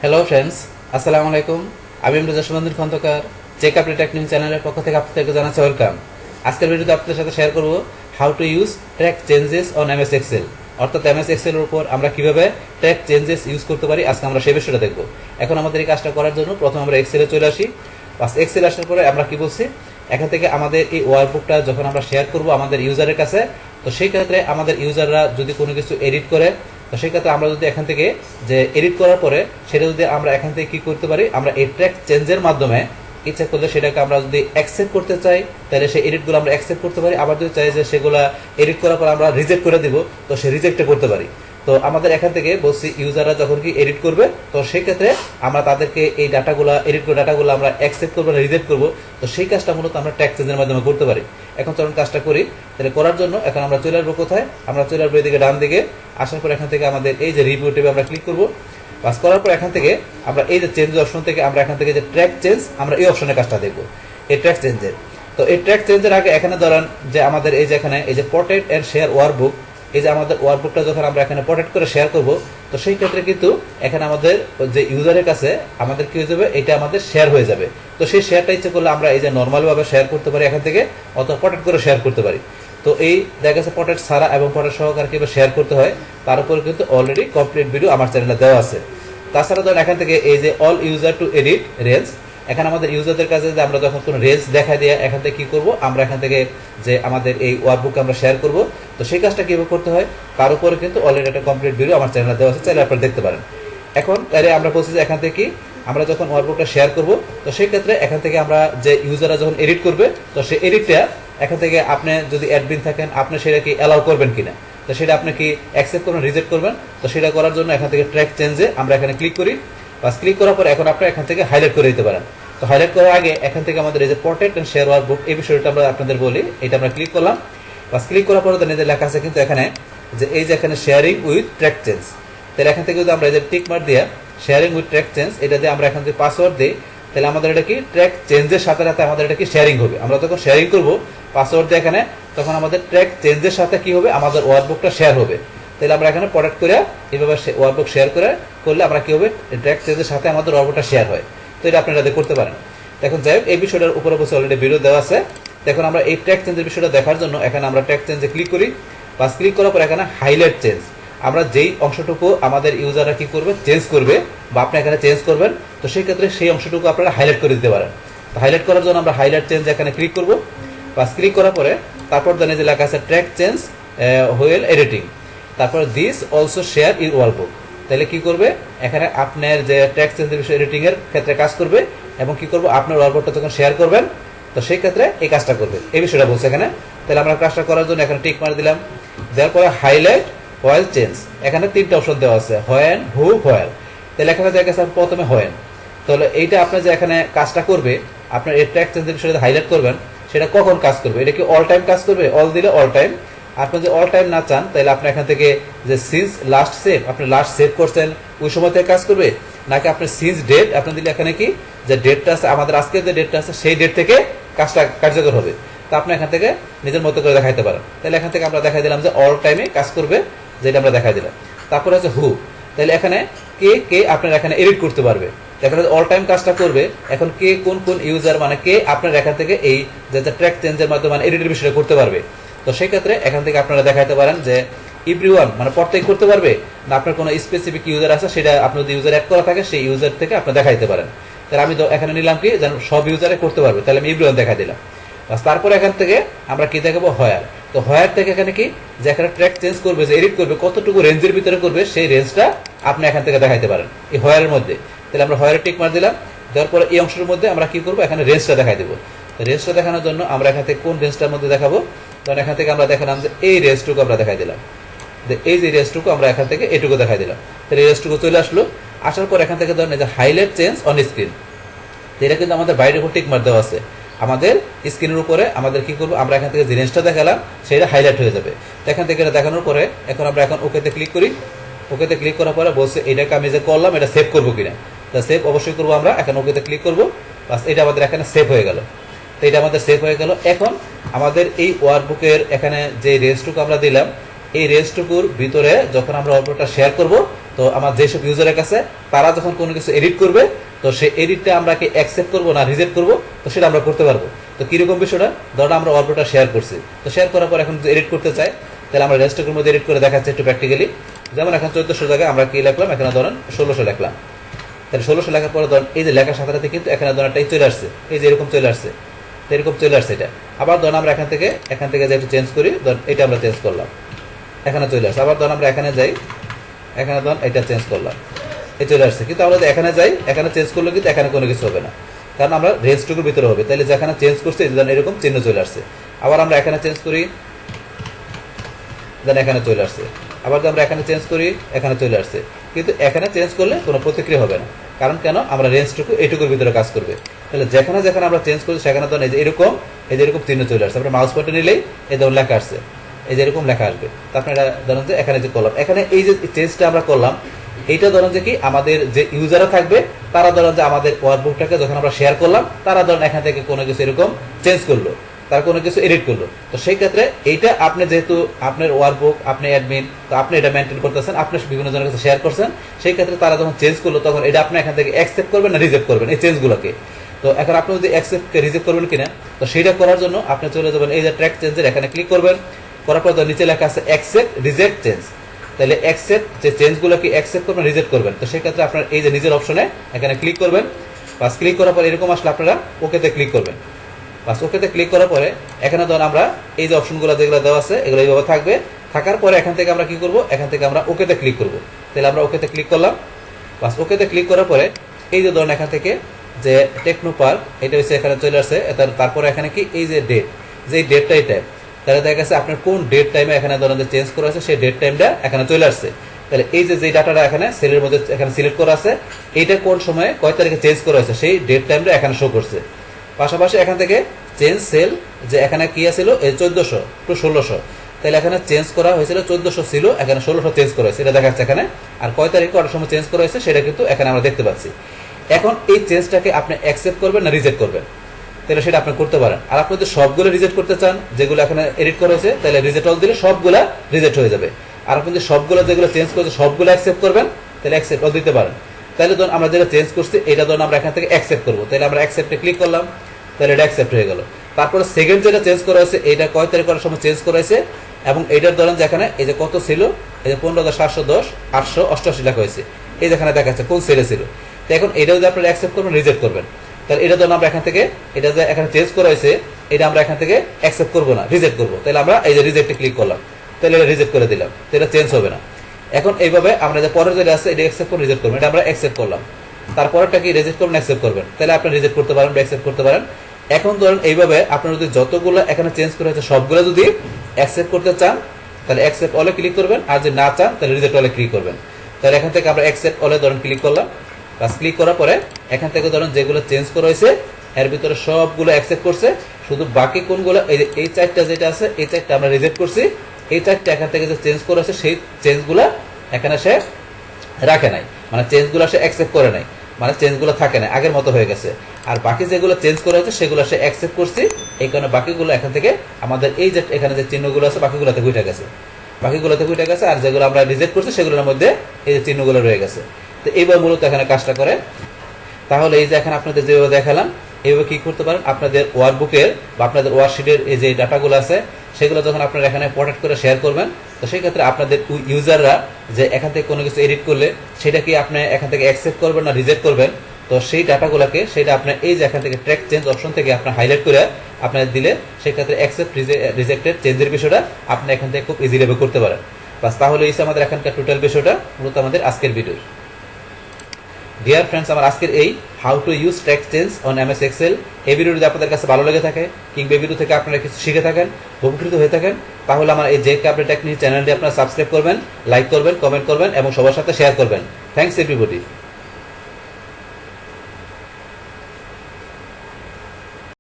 Hello friends, আসসালামু আলাইকুম। আমি সুমন্দির খন্দকার চেক আপ টেকনিক চ্যানেলের পক্ষ থেকে আপনাদেরকে জানাচ্ছি ওয়েলকাম। আজকের ভিডিওতে আপনাদের সাথে শেয়ার করব how to use track changes on MS Excel. অর্থাৎ এমএস এক্সেল এর উপর আমরা কিভাবে ট্র্যাক চেঞ্জেস ইউজ করতে পারি, আজকে আমরা সেই বিষয়টা দেখব। এখন আমাদের এই কাজটা করার জন্য প্রথমে আমরা এক্সেলে চলে আসি। এক্সেল আসার পরে আমরা কি বলছি, এখান থেকে আমাদের এই ওয়ার্কবুকটা যখন আমরা শেয়ার করব আমাদের ইউজারের কাছে, তো সেই ক্ষেত্রে আমাদের ইউজাররা যদি কোনো কিছু এডিট করে, তো সেই ক্ষেত্রে আমরা যদি এখান থেকে যে এডিট করার পরে সেটা যদি আমরা এখান থেকে কি করতে পারি, আমরা এই ট্র্যাক চেঞ্জের মাধ্যমে ইচ্ছা করলে সেটাকে আমরা যদি অ্যাকসেপ্ট করতে চাই তাহলে সেই এডিটগুলো আমরা অ্যাকসেপ্ট করতে পারি। আবার যদি চাই যে সেগুলো এডিট করার পর আমরা রিজেক্ট করে দিব, তো সে রিজেক্টটা করতে পারি। তো আমাদের এখান থেকে বলছি ইউজাররা যখন কি এডিট করবে, তো সেই ক্ষেত্রে আমরা তাদেরকে এই ডাটাগুলো এডিট করে ডাটাগুলো আমরা অ্যাকসেপ্ট করবো না রিজেক্ট করবো, তো সেই কাজটা মূলত আমরা ট্র্যাক চেঞ্জের মাধ্যমে করতে পারি। এখন চলুন কাজটা করি। তাহলে করার জন্য এখন আমরা চলে আসবো কোথায়, আমরা চলে আসবো এদিকে ডান দিকে। আসার পর এখান থেকে আমাদের এই যে রিভিউ ট্যাবে আমরা ক্লিক করবো। পাস করার পর এখান থেকে আমরা এই যে চেঞ্জ অপশন থেকে আমরা এখান থেকে যে ট্র্যাক চেঞ্জ, আমরা এই অপশনের কাজটা দেখবো, এই ট্র্যাক চেঞ্জের। তো এই ট্র্যাক চেঞ্জের আগে এখানে ধরেন যে আমাদের এই যে এখানে এই যে প্রটেক্ট এন্ড শেয়ার ওয়ার্কবুক, এই যে আমাদের ওয়ার্কবুকটা যখন আমরা এখানে প্রটেক্ট করে শেয়ার করব, তো সেই ক্ষেত্রে কিন্তু এখানে আমাদের যে ইউজারের কাছে আমাদের কি হয়ে যাবে, এটা আমাদের শেয়ার হয়ে যাবে। তো সেই শেয়ারটা ইচ্ছে করলে আমরা এই যে নর্মাল ভাবে শেয়ার করতে পারি এখান থেকে, অথবা প্রটেক্ট করে শেয়ার করতে পারি। তো এই দেখা গেছে প্রটেক্ট ছাড়া এবং প্রটেক্ট সহকারে কিভাবে শেয়ার করতে হয় তার উপর কিন্তু অলরেডি কমপ্লিট ভিডিও আমার চ্যানেলে দেওয়া আছে। তাছাড়া ধরেন এখান থেকে এই যে all user to edit range, এখানে আমাদের ইউজারদের কাছে যে আমরা যখন কোনো রেঞ্জ দেখা দিয়ে এখান থেকে কি করব, আমরা এখান থেকে যে আমাদের এই ওয়ার্কবুক আমরা শেয়ার করব, তো সেই কাজটা কিভাবে করতে হয় তার উপরে কিন্তু অলরেডি একটা কমপ্লিট ভিডিও আমার চ্যানেলে দেওয়া আছে, চাইলে আপনারা দেখতে পারেন। এখন তাহলে আমরা বলছি যে এখান থেকে আমরা যখন ওয়ার্কবুকটা শেয়ার করব, তো সেই ক্ষেত্রে এখান থেকে আমরা যে ইউজাররা যখন এডিট করবে, তো সেই এডিটটা এখান থেকে আপনি যদি অ্যাডমিন থাকেন আপনি সেটা কি অ্যালাউ করবেন কিনা, তো সেটা আপনি কি অ্যাকসেপ্ট করবেন রিজেক্ট করবেন। তো সেটা করার জন্য এখান থেকে ট্র্যাক চেঞ্জে আমরা এখানে ক্লিক করি। বাস ক্লিক করার পর এখন আপনারা এখান থেকে হাইলাইট করে দিতে পারেন। তো হাইলাইট করার আগে এখান থেকে আমাদের এই যে প্রটেক্ট এন্ড শেয়ার ওয়ার্কবুক, এই বিষয়টা আমরা আপনাদের বলি, এটা আমরা ক্লিক করলাম। বাস ক্লিক করার পরে নিজের লেখা আছে কিন্তু এখানে যে এই যে এখানে শেয়ারিং উইথ ট্র্যাক চেঞ্জ, তাহলে এখান থেকে যদি আমরা এই যে টিক মার্ক দিয়ে শেয়ারিং উইথ ট্র্যাক চেঞ্জ এটা দিয়ে আমরা এখান থেকে পাসওয়ার্ড দিই, তাহলে আমাদের এটা কি ট্র্যাক চেঞ্জের সাথে সাথে আমাদের এটা কি শেয়ারিং হবে। আমরা যখন শেয়ারিং করব পাসওয়ার্ড দিয়ে এখানে, তখন আমাদের ট্র্যাক চেঞ্জের সাথে কি হবে, আমাদের ওয়ার্কবুকটা শেয়ার হবে। তাহলে আমরা এখানে প্রোডাক্ট করে এইভাবে ওয়ার্কবুক শেয়ার করলে আমরা কি হবে, ট্র্যাক চেঞ্জের সাথে আমাদের ওয়ার্কবুকটা শেয়ার হয়। তো এটা আপনারা করতে পারেন। এখন যাই হোক, এই বিষয়টার উপরে বসে অলরেডি ভিডিও দেওয়া আছে। এখন আমরা এই ট্র্যাক চেঞ্জের বিষয়টা দেখার জন্য এখানে আমরা ট্র্যাক চেঞ্জে ক্লিক করি। বাস ক্লিক করার পর এখানে হাইলাইট চেঞ্জ, আমরা যেই অংশটুকু আমাদের ইউজাররা কি করবে, চেঞ্জ করবে বা আপনি এখানে চেঞ্জ করবেন, তো সেই ক্ষেত্রে সেই অংশটুকু আপনারা হাইলাইট করে দিতে পারেন। তো হাইলাইট করার জন্য আমরা হাইলাইট চেঞ্জ এখানে ক্লিক করব। বাস ক্লিক করার পরে তারপর জানি যে লেখা আছে ট্র্যাক চেঞ্জ হুইল এডিটিং, তারপর this also share your workbook. তাহলে কি করবে, এখানে আপনার যে ট্র্যাক চেঞ্জের বিষয় এডিটিং এর ক্ষেত্রে কাজ করবে, এবং কি করবো আপনার ওয়ার্কবুকটা যখন শেয়ার করবেন, তো সেই ক্ষেত্রে এই কাজটা করবে, এই বিষয়টা বলছে এখানে। তাহলে আমরা কাজটা করার জন্য এখানে টিক মার দিলাম। দেওয়ার পরে হাইলাইট হোয়াইল চেঞ্জ, এখানে তিনটা অপশন দেওয়া আছে, হোয়েন, হু, হোয়াইল। তাহলে এখানে দেখা গেছে প্রথমে হোয়েন, তাহলে এইটা আপনার যে এখানে কাজটা করবে, আপনার এই ট্র্যাক চেঞ্জের বিষয়টা হাইলাইট করবেন, সেটা কখন কাজ করবে, এটা কি অল টাইম কাজ করবে, অল দিলে অল টাইম। আপনি যদি অল টাইম না চান তাহলে আপনি এখান থেকে যে সিন্স লাস্ট সেভ, আপনি লাস্ট সেভ করছেন ওই সময় থেকে কাজ করবে, নাকি আপনি সিন্স ডেট আপনি দিলে এখানে কি যে ডেটটা আছে আমাদের আজকের যে ডেটটা আছে সেই ডেট থেকে কাজটা কার্যকর হবে। তো আপনি এখান থেকে নিজের মতো করে দেখাইতে পারেন। তাহলে এখান থেকে আমরা দেখাই দিলাম যে অল টাইমে কাজ করবে, যেটা আমরা দেখাই দিলাম। তারপরে হচ্ছে হু, তাহলে এখানে কে কে আপনার এখানে এডিট করতে পারবে, এখানে অল টাইম কাজটা করবে। এখন কে কোন কোন ইউজার মানে কে আপনার এখান থেকে এই যে ট্র্যাক চেঞ্জের মাধ্যমে মানে এডিটের বিষয়টা করতে পারবে। তো সেই ক্ষেত্রে এখান থেকে আপনারা দেখাইতে পারেন যে এভরিওয়ান মানে প্রত্যেক করতে পারবে, না আপনার কোনো স্পেসিফিক ইউজার আছে সেটা আপনার যদি ইউজার অ্যাড করা থাকে সেই ইউজার থেকে আপনি দেখাইতে পারেন। তাহলে আমি এখানে নিলাম কি যেন সব ইউজারে করতে পারবে, তাহলে আমি এভরিওয়ান দেখাই দিলাম। তারপরে এখান থেকে আমরা কি দেখাবো, হোয়ার। তো হোয়ার থেকে এখানে কি যে এখানে ট্র্যাক চেঞ্জ করবে, যে এডিট করবে কতটুকু রেঞ্জের ভিতরে করবে সেই রেঞ্জটা আপনি এখান থেকে দেখাইতে পারেন এই হোয়ারের মধ্যে। তাহলে আমরা হোয়ারে টিক মার দিলাম। দেওয়ার পরে এই অংশের মধ্যে আমরা কি করবো, এখানে রেঞ্জটা দেখাই দেবো। রেঞ্জটা দেখানোর জন্য আমরা এখান থেকে কোন রেঞ্জটার মধ্যে দেখাবো, কারণ এখান থেকে আমরা দেখালাম যে এই রেঞ্জটুকু আমরা দেখাই দিলাম, এই যে রেঞ্জটুকু আমরা এখান থেকে এটুকু দেখাই দিলাম। তাহলে এই রেঞ্জটুকু চলে আসলো। আসার পর এখান থেকে ধরেন যে হাইলাইট চেঞ্জ অন স্ক্রিন, এটা কিন্তু আমাদের বাইরের উপর টিক মার দেওয়া আছে, আমাদের স্ক্রিনের উপরে আমাদের কি করবো, আমরা এখান থেকে যে রেঞ্জটা দেখালাম সেটা হাইলাইট হয়ে যাবে। তো এখান থেকে এটা দেখানোর পরে এখন আমরা এখন ওকেতে ক্লিক করি। ওকেতে ক্লিক করার পরে বলছে এটাকে আমি যে করলাম এটা সেভ করবো কিনা, তা সেভ অবশ্যই করবো। আমরা এখন ওকেতে ক্লিক করবো, বাস এটা আমাদের এখানে সেভ হয়ে গেল। তো এটা আমাদের সেভ হয়ে গেল। এখন আমাদের এই ওয়ার্কবুকের এখানে যে রেঞ্জটুকু আমরা দিলাম, এই রেঞ্জটুকুর ভিতরে যখন আমরা ওয়ার্কবুকটা শেয়ার করব, তো আমার যেসব ইউজারের কাছে তারা যখন কোনো কিছু এডিট করবে, তো সেই এডিটটা আমরা কি অ্যাকসেপ্ট করবো না রিজেক্ট করবো, তো সেটা আমরা করতে পারবো। তো কিরকম বিষয়টা, ধরুন আমরা ওয়ার্কবুকটা শেয়ার করছি, তো শেয়ার করার পর এখন যদি এডিট করতে চাই, তাহলে আমরা রেঞ্জটুকুর মধ্যে এডিট করে দেখাচ্ছি একটু প্র্যাকটিক্যালি। যেমন এখন 1400 জায়গায় আমরা কি লিখলাম, এখানে ধরেন 1600 লিখলাম। তাহলে 1600 লেখার পরে ধরেন এই যে লেখার সাথে সাথে কিন্তু এখানে ধরেন এটাই চলে আসছে, এই যে এরকম চলে আসছে, এরকম চলে আসছে এটা। আবার ধরুন আমরা এখান থেকে যে একটু চেঞ্জ করি, ধরুন এটা আমরা চেঞ্জ করলাম, এখানে চলে আসছে। আবার ধরুন আমরা এখানে যাই, এখানে ধরুন এটা চেঞ্জ করলাম, এই চলে আসছে। কিন্তু আমরা যদি এখানে যাই, এখানে চেঞ্জ করলে কিন্তু এখানে কোনো কিছু হবে না, কারণ আমরা রেঞ্জটুকুর ভিতরে হবে। তাহলে যেখানে চেঞ্জ করছি ধরেন এরকম চিহ্ন চলে আসছে। আবার আমরা এখানে চেঞ্জ করি, দেন এখানে চলে আসছে। আবার যদি আমরা এখানে চেঞ্জ করি, এখানে চলে আসছে। কিন্তু এখানে চেঞ্জ করলে কোনো প্রতিক্রিয়া হবে না, কারণ কেন, আমরা রেঞ্জটুকু এইটুকুর ভিতরে কাজ করবে। তাহলে যেখানে যেখানে আমরা চেঞ্জ করি সেখানে ধরুন এই যে এরকম চিহ্ন চলে আসছে। আমরা মাউস পয়েন্টে নিলেই এই ধরুন লেখা আসছে, এই যে এরকম লেখা আসবে। তো আপনারা ধরেন যে এখানে যে করলাম, এখানে এই যে চেঞ্জটা আমরা করলাম, এইটা ধরেন যে কি আমাদের যে ইউজাররা থাকবে তারা ধরেন যে আমাদের ওয়ার্কবুকটাকে যখন আমরা শেয়ার করলাম, তারা ধরেন এখান থেকে কোনো কিছু এরকম চেঞ্জ করলো, তার কোনো কিছু এডিট করলো। তো সেই ক্ষেত্রে এইটা আপনি যেহেতু আপনার ওয়ার্কবুক, আপনি অ্যাডমিন, তো আপনি এটা মেনটেন করতেছেন, আপনি বিভিন্ন জনের কাছে শেয়ার করছেন, সেই ক্ষেত্রে তারা যখন চেঞ্জ করলো তখন এটা আপনি এখান থেকে অ্যাকসেপ্ট করবেন না রিজেক্ট করবেন এই চেঞ্জগুলোকে। তো এখন আপনি যদি অ্যাকসেপ্ট রিজেক্ট করবেন কিনা, তো সেটা করার জন্য আপনি চলে যাবেন এই যে ট্র্যাক চেঞ্জের, এখানে ক্লিক করবেন। করার পর নিচে লেখা আছে অ্যাকসেপ্ট রিজেক্ট চেঞ্জ। তাহলে অ্যাকসেপ্ট যে চেঞ্জগুলোকে অ্যাকসেপ্ট করবেন রিজেক্ট করবেন, তো সেই ক্ষেত্রে আপনার এই যে নিজের অপশনে এখানে ক্লিক করবেন। বাস ক্লিক করার পর এরকম আসলে আপনারা ওকেতে ক্লিক করবেন। বাস ওকেতে ক্লিক করার পরে এখানে ধরুন আমরা এই যে অপশনগুলো যেগুলো দেওয়া আছে এগুলো এইভাবে থাকবে। থাকার পরে এখান থেকে আমরা কি করব, এখান থেকে আমরা ওকেতে ক্লিক করব। তাহলে আমরা ওকেতে ক্লিক করলাম। বাস ওকেতে ক্লিক করার পরে এই যে ধরুন এখান থেকে যে টেকনো পার্ক এটা হচ্ছে এখানে চলে আসছে। তারপরে এখানে কি এই যে ডেট, যে ডেটটাই টাইম, তাহলে দেখা গেছে আপনার কোন ডেট টাইমে এখানে ধরেন যে চেঞ্জ করা আছে সেই ডেট টাইমটা এখানে চলে আসছে। তাহলে এই যে ডাটাটা এখানে সেলের মধ্যে এখানে সিলেক্ট করা আছে, এইটা কোন সময়ে কয় তারিখে চেঞ্জ করা হয়েছে সেই ডেট টাইমটা এখানে শো করছে। পাশাপাশি এখান থেকে চেঞ্জ সেল যে এখানে কি আছিল, এই 1400 টু 1600, তাহলে এখানে চেঞ্জ করা হয়েছিল 1400 ছিল, এখানে 1600 চেঞ্জ করা হয়েছে, এটা দেখা যাচ্ছে এখানে। আর কয় তারিখে কটার সময় চেঞ্জ করা হয়েছে সেটা কিন্তু এখানে আমরা দেখতে পাচ্ছি। এখন এই চেঞ্জটাকে আপনি অ্যাকসেপ্ট করবেন না রিজেক্ট করবেন, তাহলে সেটা আপনি করতে পারেন। আর আপনি যদি সবগুলো রিজেক্ট করতে চান, যেগুলো এখানে এডিট করা হয়েছে, তাহলে রিজেক্ট অল দিলে সবগুলা রিজেক্ট হয়ে যাবে। আর আপনি যদি সবগুলো যেগুলো চেঞ্জ করেছে সবগুলো অ্যাকসেপ্ট করবেন, তাহলে অ্যাকসেপ্ট অল দিতে পারেন। তাহলে ধরুন আমরা যেটা চেঞ্জ করছি এটা ধরুন আমরা এখান থেকে অ্যাকসেপ্ট করবো, তাহলে আমরা অ্যাকসেপ্টে ক্লিক করলাম, তাহলে এটা অ্যাকসেপ্ট হয়ে গেল। তারপরে সেকেন্ড যেটা চেঞ্জ করা হয়েছে এটা কয় তারিখ করার সময় চেঞ্জ করা হয়েছে, এবং এটার ধরেন যেখানে এই যে কত ছিল, এই যে 15,710 888 লেখা হয়েছে, এই যেখানে দেখা যাচ্ছে কোন সেলে ছিল। তো এখন এটা যদি আপনারা অ্যাকসেপ্ট করবেন রিজেক্ট করবেন, তাহলে এটা ধরুন আমরা এখান থেকে এটা যে এখানে চেঞ্জ করা হয়েছে এটা আমরা এখান থেকে অ্যাকসেপ্ট করবো না, রিজেক্ট করবো। তাহলে আমরা এই যে রিজেক্টে ক্লিক করলাম, তাহলে এটা রিজেক্ট করে দিলাম, তো এটা চেঞ্জ হবে না। এখন এইভাবে আমরা যে পরের যেটা আছে এটা অ্যাকসেপ্ট করুন রিজেক্ট করবেন, এটা আমরা অ্যাকসেপ্ট করলাম। তারপরটা কি রিজেক্ট করবেন অ্যাকসেপ্ট করবেন, তাহলে আপনি রিজেক্ট করতে পারেন বা অ্যাকসেপ্ট করতে পারেন। এখন ধরেন এইভাবে আপনারা যদি যতগুলো এখানে চেঞ্জ করা হয়েছে সবগুলো যদি অ্যাকসেপ্ট করতে চান, তাহলে অ্যাকসেপ্ট অলে ক্লিক করবেন, আর যদি না চান তাহলে রিজেক্ট অলে ক্লিক করবেন। তাহলে এখান থেকে আমরা অ্যাকসেপ্ট অলে ধরেন ক্লিক করলাম। বাস ক্লিক করার পরে এখান থেকে ধরেন যেগুলো চেঞ্জ করা হয়েছে এর ভিতরে সবগুলো অ্যাকসেপ্ট করছে, শুধু বাকি কোনগুলো এই চারটা যেটা আছে এই চারটা আমরা রিজেক্ট করছি, এই চারটা এখান থেকে যে চেঞ্জ করা হয়েছে সেই চেঞ্জগুলো এখানে সে রাখে নাই, মানে চেঞ্জগুলো সে অ্যাকসেপ্ট করে নাই, মানে চেঞ্জগুলো থাকে না, আগের মতো হয়ে গেছে। আর বাকি যেগুলো চেঞ্জ করা হয়েছে সেগুলো সে অ্যাকসেপ্ট করছি, এই কারণে বাকিগুলো এখান থেকে আমাদের এই যে এখানে যে চিহ্নগুলো আছে বাকিগুলোতে উঠে গেছে, আর যেগুলো আমরা রিজেক্ট করছি সেগুলোর মধ্যে এই যে চিহ্নগুলো রয়ে গেছে। তো এইবার মূলত এখানে কাজটা করে। তাহলে এই যে এখানে আপনাদের যেভাবে দেখালাম এইভাবে কি করতে পারেন, আপনাদের ওয়ার্কবুকের বা আপনাদের ওয়ার্কশিটের এই যে ডাটাগুলো আছে সেগুলো যখন আপনারা এখানে প্রোটেক্ট করে শেয়ার করবেন, তো সেই ক্ষেত্রে আপনাদের ইউজাররা যে এখান থেকে কোনো কিছু এডিট করলে সেটা কি আপনি এখান থেকে অ্যাকসেপ্ট করবেন না রিজেক্ট করবেন, তো সেই ডাটাগুলোকে সেটা আপনার এই যে এখান থেকে ট্র্যাক চেঞ্জ অপশন থেকে আপনার হাইলাইট করে আপনার দিলে সেক্ষেত্রে অ্যাকসেপ্ট রিজেক্টেড চেঞ্জের বিষয়টা আপনি এখান থেকে খুব ইজিলিভাবে করতে পারেন। বাস তাহলে এই আমাদের এখানকার টোটাল বিষয়টা মূলত আমাদের আজকের ভিডিও। ডিয়ার ফ্রেন্ডস, আমার আজকের এই how to use track change on MS Excel এই ভিডিও যদি আপনাদের কাছে ভালো লেগে থাকে কিংবা এই ভিডিও থেকে আপনারা কিছু শিখে থাকেন, উপকৃত হয়ে থাকেন, তাহলে আমার এই জেক আপডেট টেকনিক চ্যানেলটি আপনারা সাবস্ক্রাইব করবেন, লাইক করবেন, কমেন্ট করবেন এবং সবার সাথে শেয়ার করবেন। Thanks everybody.